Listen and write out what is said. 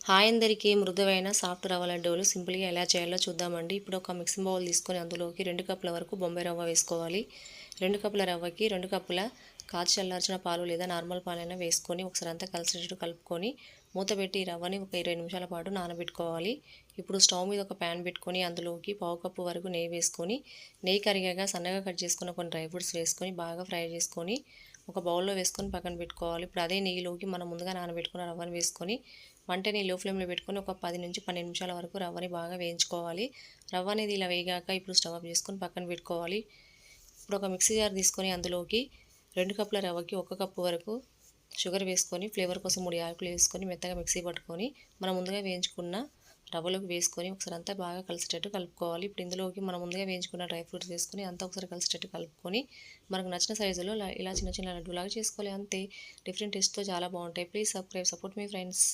Hi అందరికీ మృదువైన soft రవ్వ లడ్డూలు సింపుల్గా ఎలా చేయాలో చూద్దామండి. ఇప్పుడు ఒక మిక్సింగ్ బౌల్ తీసుకొని అందులోకి 2 కప్పుల వరకు బొంబాయి రవ్వ వేసుకోవాలి. 2 కప్పుల రవ్వకి 2 కప్పుల కాచి చల్లార్చిన పాలు లేదా నార్మల్ పాలైనా వేసుకొని ఒకసారి అంతా కలిసేటట్టు కలుపుకొని మూత పెట్టి రవ్వని ఒక 20 నిమిషాల పాటు నానబెట్టుకోవాలి. ఇప్పుడు స్టవ్ మీద ఒక ప్యాన్ పెట్టుకొని అందులోకి పావు కప్పు వరకు నెయ్యి వేసుకొని నెయ్యి కరిగాక సన్నగా కట్ చేసుకున్న కొన్ని డ్రై ఫ్రూట్స్ వేసుకొని బాగా ఫ్రై చేసుకొని ఒక బౌల్లో వేసుకొని పక్కన పెట్టుకోవాలి. ఇప్పుడు అదే నెయ్యిలోకి మనం ముందుగా నానబెట్టుకున్న రవ్వని వేసుకొని మంటని లో ఫ్లేమ్లో పెట్టుకొని ఒక 10 నుంచి 12 నిమిషాల వరకు రవ్వని బాగా వేయించుకోవాలి. రవ్వ అనేది ఇలా వేగాక ఇప్పుడు స్టవ్ ఆఫ్ చేసుకొని పక్కన పెట్టుకోవాలి. ఇప్పుడు ఒక మిక్సీ జార్ తీసుకొని అందులోకి 2 కప్పుల రవ్వకి 1 కప్పు వరకు షుగర్ వేసుకొని ఫ్లేవర్ కోసం 3 యాలకులు వేసుకొని మెత్తగా మిక్సీ పట్టుకొని మనం ముందుగా వేయించుకున్న రవ్వలోకి వేసుకొని ఒకసారి అంతా బాగా కలిసేటట్టు కలుపుకోవాలి. ఇప్పుడు ఇందులోకి మనం ముందుగా వేయించుకున్న డ్రై ఫ్రూట్స్ వేసుకొని అంతా ఒకసారి కలిసేటట్టు కలుపుకొని మనకు నచ్చిన సైజులో ఇలా చిన్న చిన్న లడ్డూలాగా చేసుకోవాలి. అంతే, డిఫరెంట్ టేస్ట్తో చాలా బాగుంటాయి. Please subscribe, support me friends.